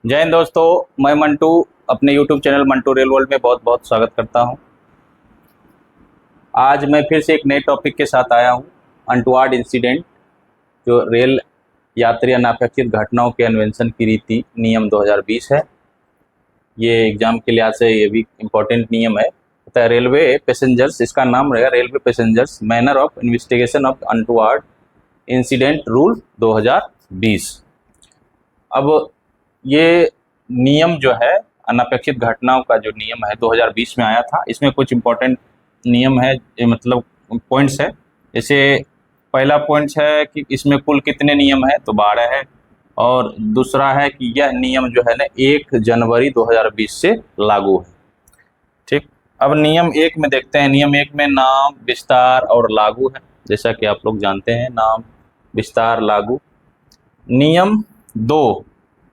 जय हिंद दोस्तों। मैं मंटू अपने YouTube channel Mantu rail world में बहुत बहुत स्वागत करता हूं। आज मैं फिर से एक नए टॉपिक के साथ आया हूं। अनटुवर्ड इंसिडेंट, जो रेल यात्री अनापेक्षित घटनाओं के अन्वेषण की रीति नियम 2020 है। ये एग्जाम के लिहाज से ये भी इम्पोर्टेंट नियम है। तो रेलवे पैसेंजर्स, इसका नाम रहेगा railway passengers manner of investigation of untoward incident rule 2020। अब ये नियम जो है अनपेक्षित घटनाओं का जो नियम है 2020 में आया था। इसमें कुछ इम्पोर्टेंट नियम है, मतलब पॉइंट्स है। जैसे पहला पॉइंट है कि इसमें कुल कितने नियम है, तो 12 है। और दूसरा है कि यह नियम जो है ना 1 जनवरी 2020 से लागू है। ठीक, अब नियम 1 में देखते हैं। नियम 1 में नाम, विस्तार और लागू है, जैसा कि आप लोग जानते हैं, नाम, विस्तार, लागू।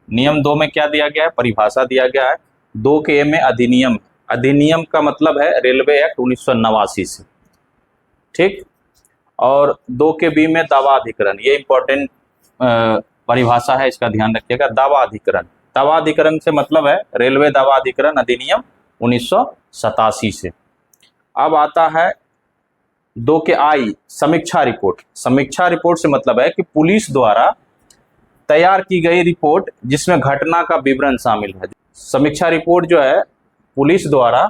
नियम दो में क्या दिया गया है, परिभाषा दिया गया है। 2 के ए में अधिनियम। अधिनियम का मतलब है रेलवे एक्ट 1989 से। ठीक, और 2 के बी में दावा अधिकरण। ये इंपॉर्टेंट परिभाषा है, इसका ध्यान रखिएगा। दावा अधिकरण, दावा अधिकरण से मतलब है रेलवे दावा अधिकरण अधिनियम 1987 से। अब आता है 2 के आई, समीक्षा रिपोर्ट। समीक्षा रिपोर्ट से मतलब है कि पुलिस द्वारा तैयार की गई रिपोर्ट जिसमें घटना का विवरण शामिल है। समीक्षा रिपोर्ट जो है पुलिस द्वारा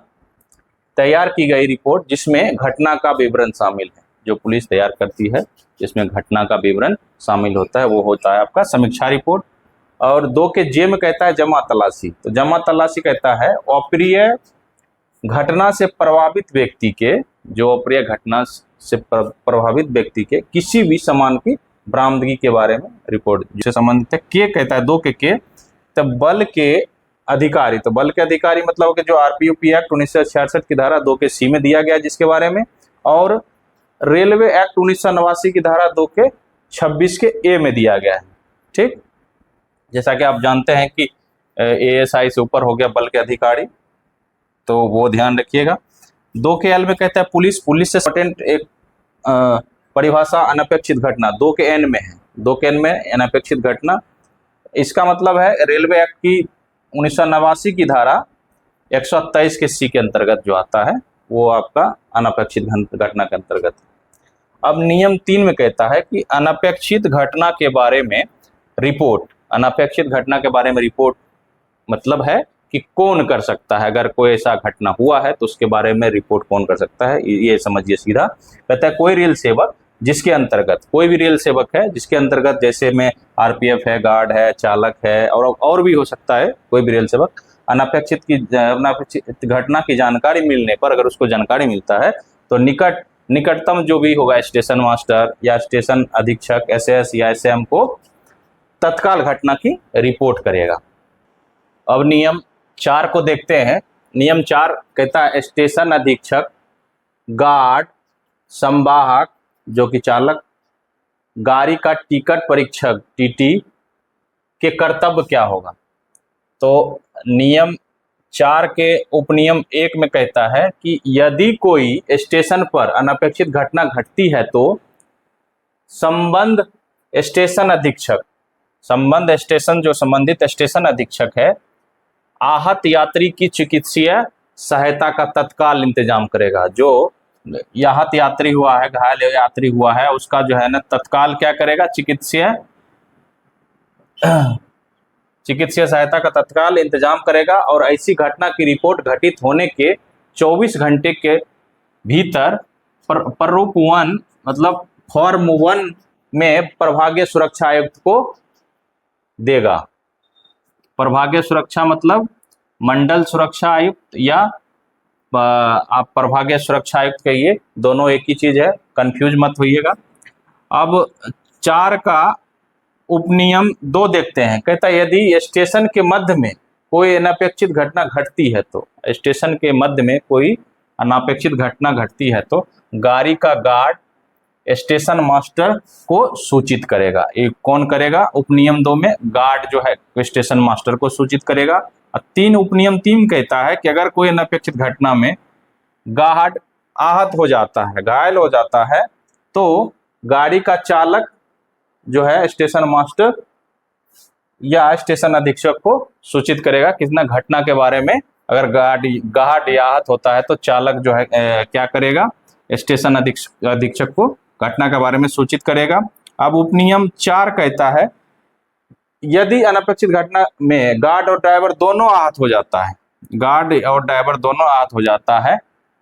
तैयार की गई रिपोर्ट जिसमें घटना का विवरण शामिल है। जो पुलिस तैयार करती है जिसमें घटना का विवरण शामिल होता है, वो होता है आपका समीक्षा रिपोर्ट। और 2 के जे में कहता है जमा तलाशी। तो जमा तलाशी कहता है अप्रिय घटना से प्रभावित व्यक्ति के, जो अप्रिय घटना से प्रभावित व्यक्ति के किसी भी सामान की बरामदगी के बारे में रिपोर्ट जिससे संबंधित है। के कहता है 2 के तो बल के अधिकारी। तो बल के अधिकारी मतलब कि जो आरपीयूपी एक्ट 1966 की धारा 2 के सी में दिया गया जिसके बारे में, और रेलवे एक्ट 1989 की धारा 2 के 26 के ए में दिया गया है। ठीक, जैसा कि आप जानते हैं कि एएसआई से ऊपर हो गया बल के अधिकारी, तो वो ध्यान रखिएगा। 2 के एल में कहता है पुलिस। पुलिस से इंपॉर्टेंट एक परिभाषा अनपेक्षित घटना 2 के एन में है। 2 के एन में अनपेक्षित घटना, इसका मतलब है रेलवे एक्ट की 1989 की धारा 123 के सी के अंतर्गत जो आता है वो आपका अनपेक्षित घटना के अंतर्गत। अब नियम 3 में कहता है कि अनपेक्षित घटना के बारे में रिपोर्ट। अनपेक्षित घटना के बारे में रिपोर्ट मतलब है कि कौन कर सकता है। अगर कोई ऐसा घटना हुआ है तो उसके बारे में रिपोर्ट कौन कर सकता है, ये समझिए सीधा। कहता है कोई रेल सेवक जिसके अंतर्गत, कोई भी रेल सेवक है जिसके अंतर्गत, जैसे में आरपीएफ है, गार्ड है, चालक है, और भी हो सकता है कोई भी रेल सेवक, अनपेक्षित घटना की जानकारी मिलने पर, अगर उसको जानकारी मिलता है तो निकटतम जो भी होगा स्टेशन मास्टर या स्टेशन अधीक्षक, एसएस या एसएम को तत्काल घटना की रिपोर्ट करेगा। अब नियम 4 को देखते हैं। नियम 4 कहता है स्टेशन अधीक्षक, गार्ड, संवाहक जो कि चालक, गाड़ी का टिकट परीक्षक टीटी के कर्तव्य क्या होगा। तो नियम 4 के उपनियम 1 में कहता है कि यदि कोई स्टेशन पर अनपेक्षित घटना घटती है तो संबंध स्टेशन अधीक्षक, जो संबंधित स्टेशन अधीक्षक है, आहत यात्री की चिकित्सीय सहायता का तत्काल इंतजाम करेगा। जो आहत यात्री हुआ है, घायल यात्री हुआ है, उसका जो है ना तत्काल क्या करेगा, चिकित्सीय सहायता का तत्काल इंतजाम करेगा। और ऐसी घटना की रिपोर्ट घटित होने के 24 घंटे के भीतर प्रारूप 1 मतलब फॉर्म 1 में प्रभागीय सुरक्षा आयुक्त को देगा। प्रभागीय सुरक्षा मतलब मंडल सुरक्षा आयुक्त या आप प्रभागीय सुरक्षा आयुक्त कहिए, दोनों एक ही चीज है, कंफ्यूज मत होइएगा। अब 4 का उपनियम 2 देखते हैं। कहता है यदि स्टेशन के मध्य में कोई अनपेक्षित घटना घटती है तो, स्टेशन के मध्य में कोई अनपेक्षित घटना घटती है तो गाड़ी का गार्ड स्टेशन मास्टर को सूचित करेगा। एक कौन करेगा, उपनियम 2 में गार्ड जो है स्टेशन मास्टर को सूचित करेगा। 3 उपनियम 3 कहता है कि अगर कोई अनपेक्षित घटना में गार्ड आहत हो जाता है, घायल हो जाता है, तो गाड़ी का चालक जो है स्टेशन मास्टर या स्टेशन अधीक्षक को सूचित करेगा कितना घटना के बारे में। अगर गार्ड या आहत होता है तो चालक जो है क्या करेगा, स्टेशन अधीक्षक को घटना के बारे में सूचित करेगा। अब उपनियम 4 कहता है यदि अनपेक्षित घटना में गार्ड और ड्राइवर दोनों आहत हो जाता है, गार्ड और ड्राइवर दोनों आहत हो जाता है,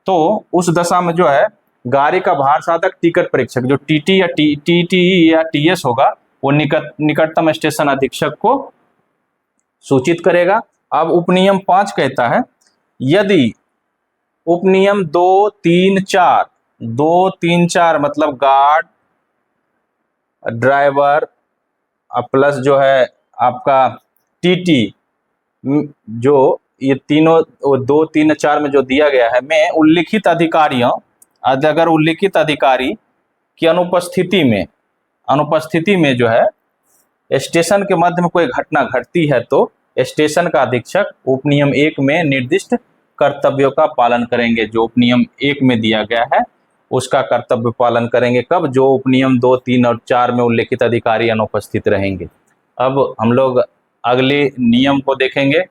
तो उस दशा में जो है गाड़ी का भार साधक टिकट परीक्षक जो टीटी या टीटी या टीएस होगा वो निकटतम स्टेशन अधीक्षक को सूचित करेगा। अब उपनियम 5 कहता है यदि उपनियम 2, 3, 4 मतलब गार्ड, ड्राइवर प्लस जो है आपका टीटी, जो ये तीनों 2, 3, 4 में जो दिया गया है में उल्लिखित अधिकारियों, अगर उल्लिखित अधिकारी की अनुपस्थिति में जो है स्टेशन के मध्य में कोई घटना घटती है तो स्टेशन का अधीक्षक उपनियम 1 में निर्दिष्ट कर्तव्यों का पालन करेंगे। जो उपनियम 1 में दिया गया है उसका कर्तव्य पालन करेंगे। कब? जो उपनियम 2, 3 और 4 में उल्लिखित अधिकारी अनुपस्थित रहेंगे। अब हम लोग अगले नियम को देखेंगे।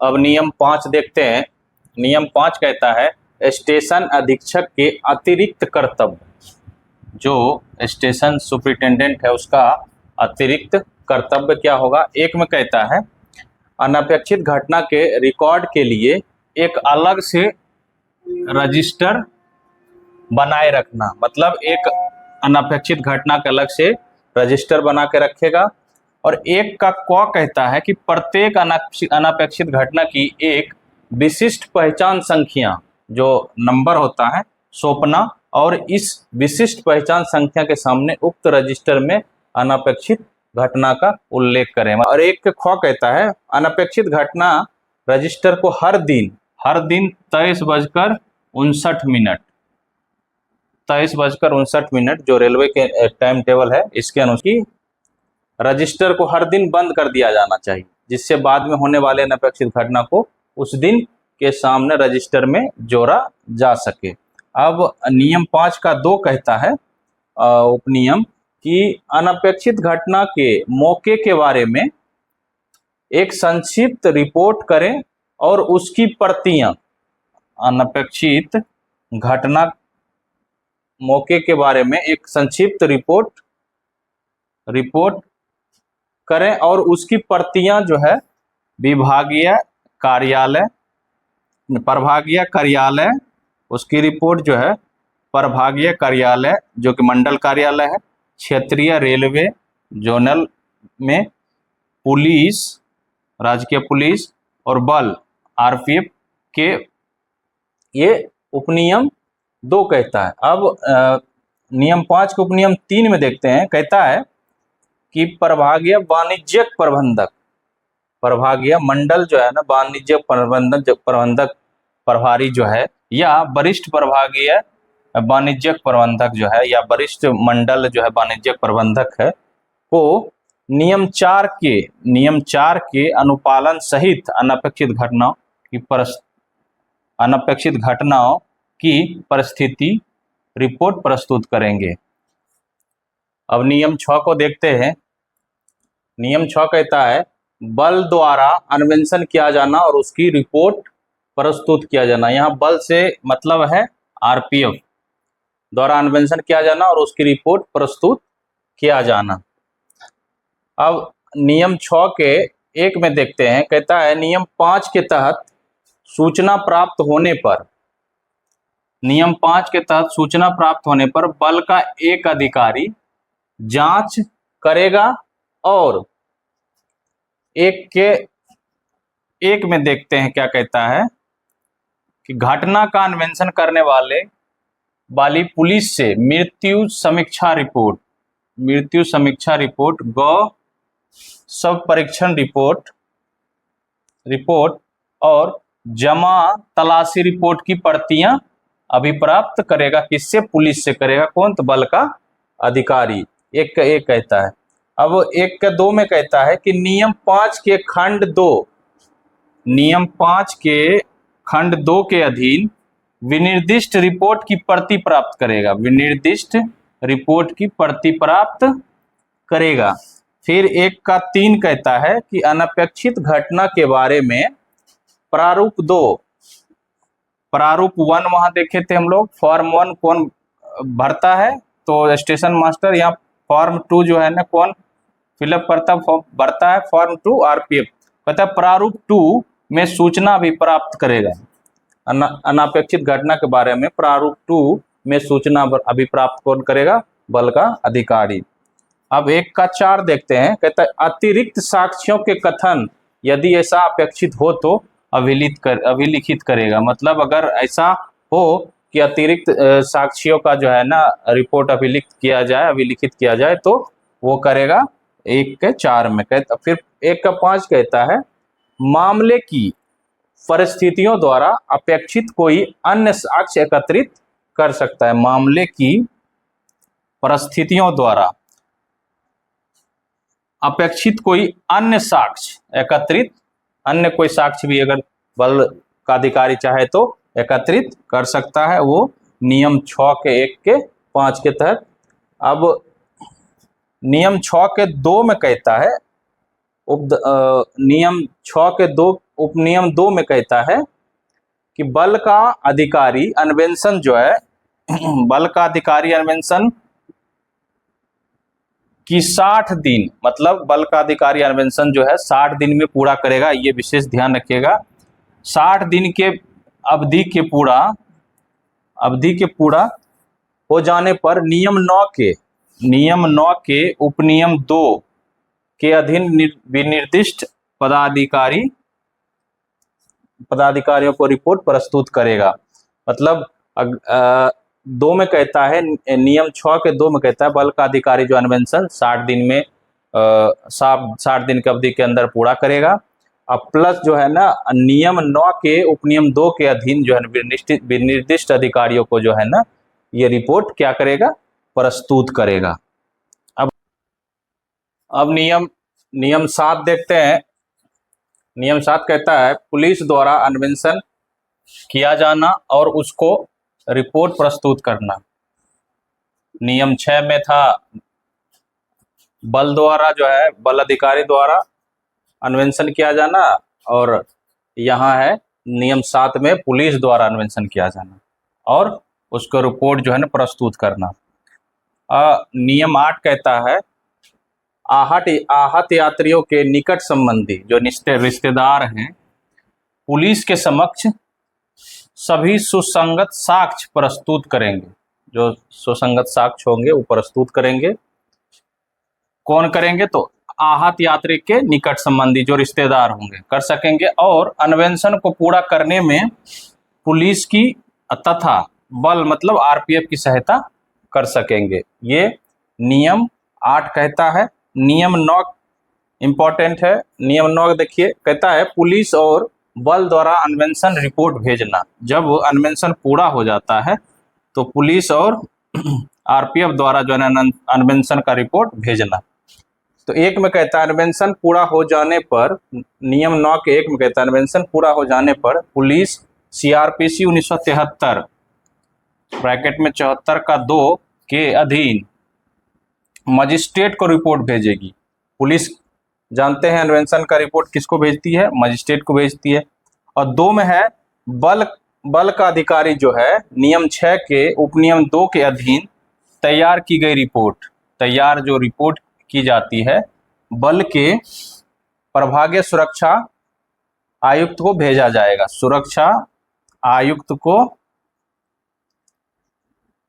अब नियम 5 देखते हैं। नियम 5 कहता है स्टेशन अधीक्षक के अतिरिक्त कर्तव्य, जो स्टेशन सुपरिटेंडेंट है उसका अतिरिक्त कर्तव्य क्या होगा। 1 में कहता है अनपेक्षित घटना के रिकॉर्ड के लिए एक अलग से रजिस्टर बनाए रखना, मतलब एक अनपेक्षित घटना का अलग से रजिस्टर बना के रखेगा। और 1 का क कहता है कि प्रत्येक अनपेक्षित घटना की एक विशिष्ट पहचान संख्या, जो नंबर होता है, सौंपना और इस विशिष्ट पहचान संख्या के सामने उक्त रजिस्टर में अनपेक्षित घटना का उल्लेख करें। और 1 के ख कहता है अनपेक्षित घटना रजिस्टर को हर दिन 23:59 जो रेलवे के टाइम टेबल है इसके अनुसार रजिस्टर को हर दिन बंद कर दिया जाना चाहिए, जिससे बाद में होने वाले अनपेक्षित घटना को उस दिन के सामने रजिस्टर में जोड़ा जा सके। अब नियम 5 का 2 कहता है उपनियम कि अनपेक्षित घटना के मौके के बारे में एक संक्षिप्त रिपोर्ट करें और उसकी प्रतियां, अनपेक्षित घटना मौके के बारे में एक संक्षिप्त रिपोर्ट करें और उसकी प्रतियां जो है प्रभागीय कार्यालय उसकी रिपोर्ट जो है प्रभागीय कार्यालय जो कि मंडल कार्यालय है, क्षेत्रीय रेलवे जोनल में पुलिस, राजकीय पुलिस और बल आरपीएफ के, ये उपनियम 2 कहता है। अब नियम 5 के उपनियम 3 में देखते हैं। कहता है कि प्रभागीय वाणिज्यिक प्रबंधक, प्रभागीय मंडल जो है ना, वाणिज्य प्रबंधक प्रभारी जो है, या वरिष्ठ प्रभागीय वाणिज्यिक प्रबंधक जो है, या वरिष्ठ मंडल जो है वाणिज्यिक प्रबंधक है, को नियम 4 के अनुपालन सहित अनपेक्षित घटनाओं की परिस्थिति रिपोर्ट प्रस्तुत करेंगे। अब नियम 6 को देखते हैं। नियम 6 कहता है बल द्वारा अन्वेषण किया जाना और उसकी रिपोर्ट प्रस्तुत किया जाना। यहाँ बल से मतलब है आरपीएफ द्वारा अन्वेषण किया जाना और उसकी रिपोर्ट प्रस्तुत किया जाना। अब नियम 6 के 1 में देखते हैं। कहता है नियम 5 के तहत सूचना प्राप्त होने पर बल का एक अधिकारी जांच करेगा और 1 में देखते हैं क्या कहता है कि घटना का अन्वेषण करने वाली पुलिस से मृत्यु समीक्षा रिपोर्ट गौ सब परीक्षण रिपोर्ट और जमा तलाशी रिपोर्ट की प्रतियां अभिप्राप्त करेगा। किससे? पुलिस से करेगा। कौन? तो बल का अधिकारी। 1 का 1 कहता है। अब 1 का 2 में कहता है कि नियम 5 के खंड 2 के अधीन विनिर्दिष्ट रिपोर्ट की प्रति प्राप्त करेगा। फिर 1 का 3 कहता है कि अनपेक्षित घटना के बारे में प्रारूप 2, प्रारूप 1 वहां देखे थे हम लोग, फॉर्म 1 कौन भरता है, तो स्टेशन मास्टर। यहाँ फॉर्म 2 जो है ना कौन फिलअप करता भरता है, फॉर्म 2 आरपीएफ। कहता है प्रारूप 2 में सूचना भी प्राप्त करेगा, अनापेक्षित घटना के बारे में प्रारूप 2 में सूचना अभी प्राप्त कौन करेगा, बल का अधिकारी। अब 1 का 4 देखते हैं, कहता है अतिरिक्त साक्ष्यों के कथन यदि ऐसा अपेक्षित हो तो अभिलिखित करेगा। मतलब अगर ऐसा हो कि अतिरिक्त साक्ष्यों का जो है ना रिपोर्ट अभिलिखित किया जाए तो वो करेगा 1 के 4 में। कहता फिर 1 का 5 कहता है मामले की परिस्थितियों द्वारा अपेक्षित कोई अन्य साक्ष्य एकत्रित कर सकता है। मामले की परिस्थितियों द्वारा अपेक्षित कोई अन्य साक्ष्य एकत्रित, अन्य कोई साक्ष्य भी अगर बल का अधिकारी चाहे तो एकत्रित कर सकता है, वो नियम 6 के 1 के 5 के तहत। अब नियम 6 के 2 में कहता है नियम 6 के 2 उपनियम 2 में कहता है कि बल का अधिकारी अन्वेषण जो है बल का अधिकारी अन्वेषण कि 60 दिन, मतलब बल का अधिकारी अन्वेषण जो है 60 दिन में पूरा करेगा। ये विशेष ध्यान रखिएगा, 60 दिन के अवधि के पूरा हो जाने पर नियम 9 के उपनियम 2 के अधीन विनिर्दिष्ट पदाधिकारियों को रिपोर्ट प्रस्तुत करेगा। मतलब 2 में कहता है, नियम 6 के 2 में कहता है बल का अधिकारी जो अन्वेषण 60 दिन में 60 दिन की अवधि के अंदर पूरा करेगा। अब प्लस जो है ना नियम 9 के उपनियम 2 के अधीन जो है विनिर्दिष्ट अधिकारियों को जो है ना ये रिपोर्ट क्या करेगा, प्रस्तुत करेगा। अब नियम 7 देखते हैं। नियम 7 कहता है पुलिस द्वारा अन्वेषण किया जाना और उसको रिपोर्ट प्रस्तुत करना। नियम 6 में था बल द्वारा जो है बल अधिकारी द्वारा अन्वेषण किया जाना, और यहाँ है नियम 7 में पुलिस द्वारा अन्वेषण किया जाना और उसको रिपोर्ट जो है ना प्रस्तुत करना। नियम 8 कहता है आहत यात्रियों के निकट संबंधी जो रिश्तेदार हैं पुलिस के समक्ष सभी सुसंगत साक्ष्य प्रस्तुत करेंगे। जो सुसंगत साक्ष्य होंगे वो प्रस्तुत करेंगे। कौन करेंगे, तो आहत यात्री के निकट संबंधी जो रिश्तेदार होंगे कर सकेंगे, और अन्वेषण को पूरा करने में पुलिस की तथा बल मतलब आरपीएफ की सहायता कर सकेंगे। ये नियम 8 कहता है। नियम 9 इंपॉर्टेंट है। नियम 9 देखिए, कहता है पुलिस और बल द्वारा अन्वेषण रिपोर्ट भेजना। जब अन्वेषण पूरा हो जाता है तो पुलिस और आरपीएफ द्वारा जो है अन्वेषण का रिपोर्ट भेजना। तो 1 में कहता है अन्वेषण पूरा हो जाने पर, नियम 9 के 1 में कहता है अन्वेषण पूरा हो जाने पर पुलिस सीआरपीसी 1973 ब्रैकेट में 74 का 2 के अधीन मजिस्ट्रेट को रिपोर्ट भेजेगी। पुलिस जानते हैं अन्वेषण का रिपोर्ट किसको भेजती है, मजिस्ट्रेट को भेजती है। और 2 में है बल का अधिकारी जो है नियम 6 के उपनियम 2 के अधीन तैयार की गई रिपोर्ट, तैयार जो रिपोर्ट की जाती है बल के प्रभागीय सुरक्षा आयुक्त को भेजा जाएगा। सुरक्षा आयुक्त को,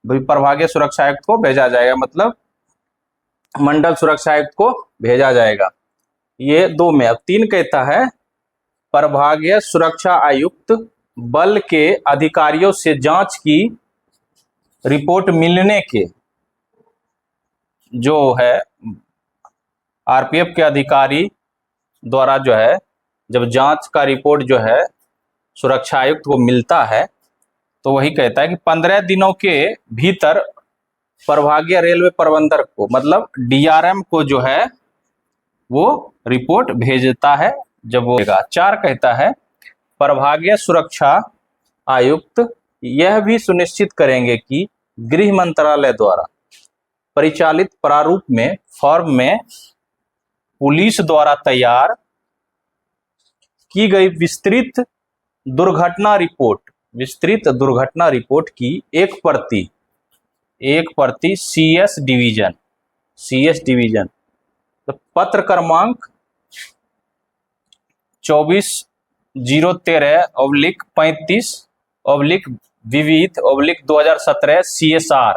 प्रभागीय सुरक्षा आयुक्त को भेजा जाएगा, मतलब मंडल सुरक्षा आयुक्त को भेजा जाएगा। ये 2 में। अब 3 कहता है प्रभागीय सुरक्षा आयुक्त बल के अधिकारियों से जांच की रिपोर्ट मिलने के, जो है आरपीएफ के अधिकारी द्वारा जो है जब जांच का रिपोर्ट जो है सुरक्षा आयुक्त को मिलता है तो वही कहता है कि 15 दिनों के भीतर प्रभागीय रेलवे प्रबंधक को मतलब डीआरएम को जो है वो रिपोर्ट भेजता है जब वो। 4 कहता है प्रभागीय सुरक्षा आयुक्त यह भी सुनिश्चित करेंगे कि गृह मंत्रालय द्वारा परिचालित प्रारूप में फॉर्म में पुलिस द्वारा तैयार की गई विस्तृत दुर्घटना रिपोर्ट की एक प्रति CS डिवीजन तो पत्र क्रमांक 24/013/35/विविध/2017 CSR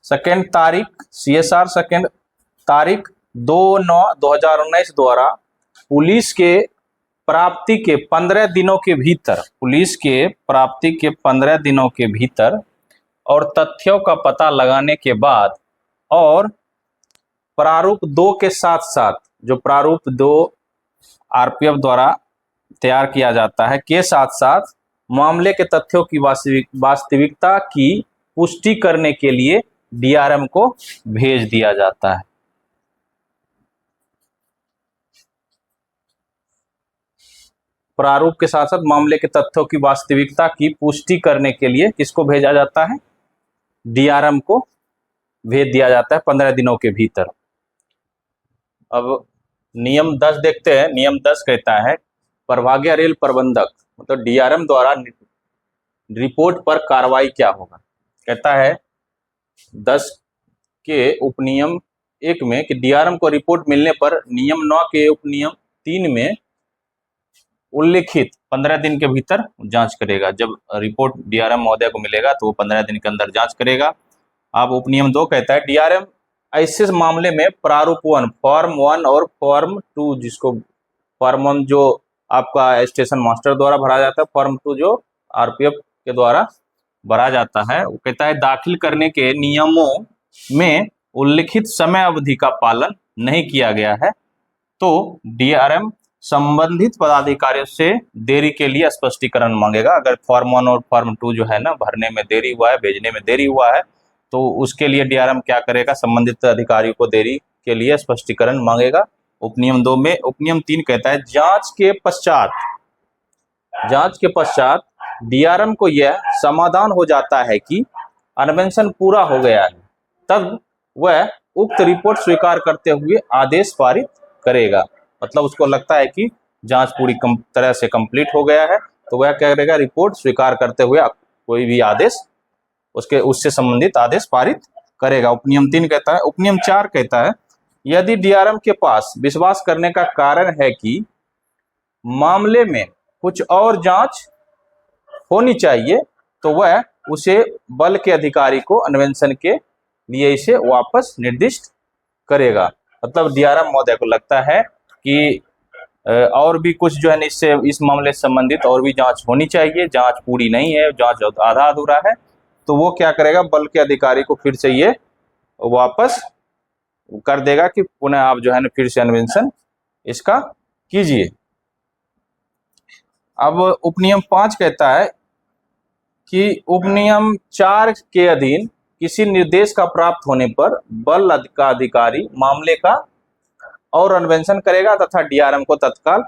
सेकेंड तारीख 2/9/2019 द्वारा पुलिस के प्राप्ति के 15 दिनों के भीतर और तथ्यों का पता लगाने के बाद और प्रारूप 2 के साथ साथ, जो प्रारूप 2 RPF द्वारा तैयार किया जाता है के साथ साथ मामले के तथ्यों की वास्तविकता की पुष्टि करने के लिए DRM को भेज दिया जाता है। प्रारूप के साथ साथ मामले के तथ्यों की वास्तविकता की पुष्टि करने के लिए किसको भेजा जाता है? DRM को भेज दिया जाता है 15 दिनों के भीतर। अब नियम 10 देखते हैं। नियम 10 कहता है प्रभागीय रेल प्रबंधक मतलब DRM द्वारा रिपोर्ट पर कार्रवाई क्या होगा। कहता है 10 के उपनियम 1 में कि DRM को रिपोर्ट मिलने पर नियम 9 के उपनियम 3 में उल्लिखित 15 दिन के भीतर जांच करेगा। जब रिपोर्ट DRM महोदय को मिलेगा तो वो 15 दिन के अंदर जांच करेगा। अब उपनियम 2 कहता है DRM ऐसे मामले में प्रारूप 1 फॉर्म 1 और फॉर्म 2, जिसको फॉर्म 1 जो आपका स्टेशन मास्टर द्वारा भरा जाता है, फॉर्म 2 जो RPF के द्वारा भरा जाता है, वो कहता है दाखिल करने के नियमों में उल्लिखित समय अवधि का पालन नहीं किया गया है तो DRM संबंधित पदाधिकारियों से देरी के लिए स्पष्टीकरण मांगेगा। अगर फॉर्म 1 और फॉर्म 2 जो है ना भरने में देरी हुआ है, भेजने में देरी हुआ है, तो उसके लिए DRM क्या करेगा? संबंधित अधिकारियों को देरी के लिए स्पष्टीकरण मांगेगा। उपनियम 2 में उपनियम 3 कहता है जांच के पश्चात DRM को यह समाधान हो जाता है कि अन्वेषण पूरा हो गया है, तब वह उक्त रिपोर्ट स्वीकार करते हुए आदेश पारित करेगा। मतलब उसको लगता है कि जांच पूरी तरह से कंप्लीट हो गया है तो वह क्या करेगा? रिपोर्ट स्वीकार करते हुए कोई भी आदेश उससे संबंधित आदेश पारित करेगा। उपनियम 3 कहता है। उपनियम 4 कहता है यदि DRM के पास विश्वास करने का कारण है कि मामले में कुछ और जांच होनी चाहिए तो वह उसे बल के अधिकारी को अन्वेषण के लिए इसे वापस निर्दिष्ट करेगा। मतलब DRM महोदय को लगता है कि और भी कुछ जो है इससे इस मामले से संबंधित और भी जांच होनी चाहिए, जांच पूरी नहीं है, जांच आधा अधूरा है, तो वो क्या करेगा? बल के अधिकारी को फिर से ये वापस कर देगा कि पुनः आप जो है ना फिर से अन्वेषण इसका कीजिए। अब उपनियम 5 कहता है कि उपनियम 4 के अधीन किसी निर्देश का प्राप्त होने पर बल का अधिकारी मामले का और अन्वेषण करेगा तथा DRM को तत्काल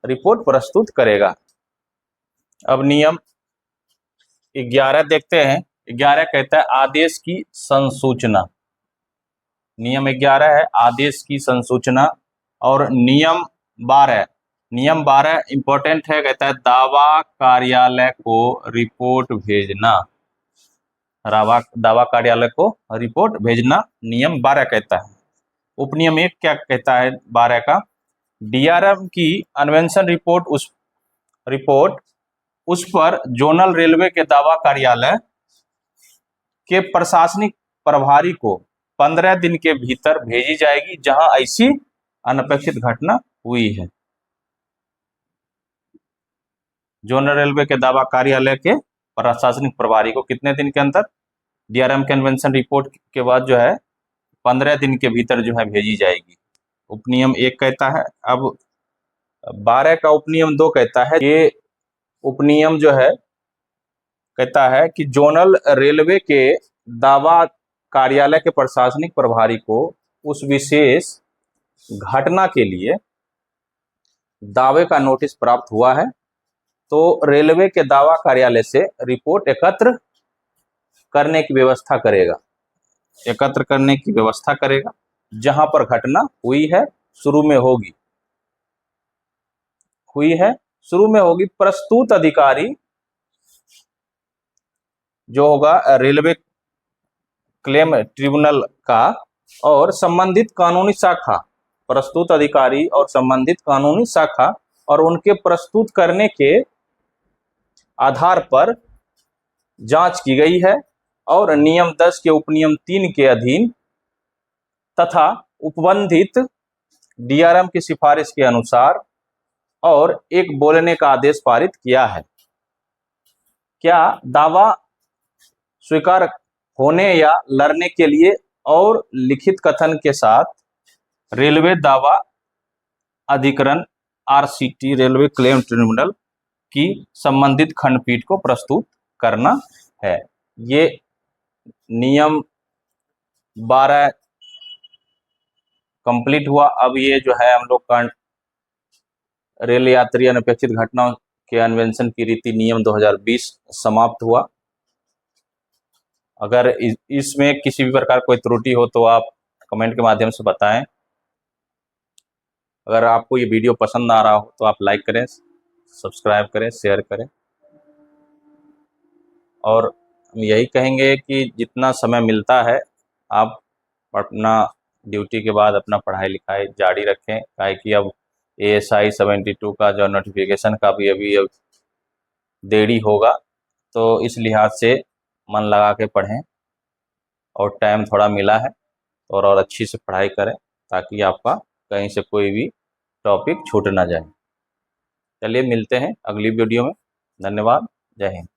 रिपोर्ट प्रस्तुत करेगा। अब नियम 11 देखते हैं। 11 कहता है आदेश की संसूचना। नियम 11 है आदेश की संसूचना। और नियम 12 इंपॉर्टेंट है, कहता है दावा कार्यालय को रिपोर्ट भेजना। दावा कार्यालय को रिपोर्ट भेजना नियम 12 कहता है। उपनियम 1 क्या कहता है? 12 का DRM की अन्वेषण रिपोर्ट उस पर जोनल रेलवे के दावा कार्यालय के प्रशासनिक प्रभारी को 15 दिन के भीतर भेजी जाएगी जहां ऐसी अनपेक्षित घटना हुई है। जोनल रेलवे के दावा कार्यालय के प्रशासनिक प्रभारी को कितने दिन के अंदर? DRM के अन्वेषण रिपोर्ट के बाद जो है 15 दिन के भीतर जो है भेजी जाएगी। उपनियम 1 कहता है। अब 12 का उपनियम 2 कहता है ये उपनियम जो है कहता है कि जोनल रेलवे के दावा कार्यालय के प्रशासनिक प्रभारी को उस विशेष घटना के लिए दावे का नोटिस प्राप्त हुआ है तो रेलवे के दावा कार्यालय से रिपोर्ट एकत्र करने की व्यवस्था करेगा। एकत्र करने की व्यवस्था करेगा। जहां पर घटना हुई है, शुरू में होगी, शुरू में होगी। प्रस्तुत अधिकारी जो होगा रेलवे क्लेम ट्रिब्यूनल का, और संबंधित कानूनी शाखा, प्रस्तुत अधिकारी और संबंधित कानूनी शाखा, और उनके प्रस्तुत करने के आधार पर जांच की गई है और नियम 10 के उपनियम 3 के अधीन तथा उपबंधित डीआरएम की सिफारिश के अनुसार और एक बोलने का आदेश पारित किया है। क्या दावा स्वीकार होने या लड़ने के लिए और लिखित कथन के साथ रेलवे दावा अधिकरण आरसीटी रेलवे क्लेम ट्रिब्यूनल की संबंधित खंडपीठ को प्रस्तुत करना है। ये नियम 12 कंप्लीट हुआ। अब ये जो है हम लोग का रेल यात्री अनपेक्षित घटनाओं के अन्वेषण की रीति नियम 2020 समाप्त हुआ। अगर इसमें किसी भी प्रकार कोई त्रुटि हो तो आप कमेंट के माध्यम से बताएं। अगर आपको ये वीडियो पसंद आ रहा हो तो आप लाइक करें, सब्सक्राइब करें, शेयर करें, और हम यही कहेंगे कि जितना समय मिलता है आप अपना ड्यूटी के बाद अपना पढ़ाई लिखाई जारी रखें, काहे कि अब ASI 72 का जो नोटिफिकेशन का भी अभी देरी होगा, तो इस लिहाज से मन लगा के पढ़ें और टाइम थोड़ा मिला है और अच्छी से पढ़ाई करें ताकि आपका कहीं से कोई भी टॉपिक छूट ना जाए। चलिए मिलते हैं अगली वीडियो में। धन्यवाद। जय हिंद।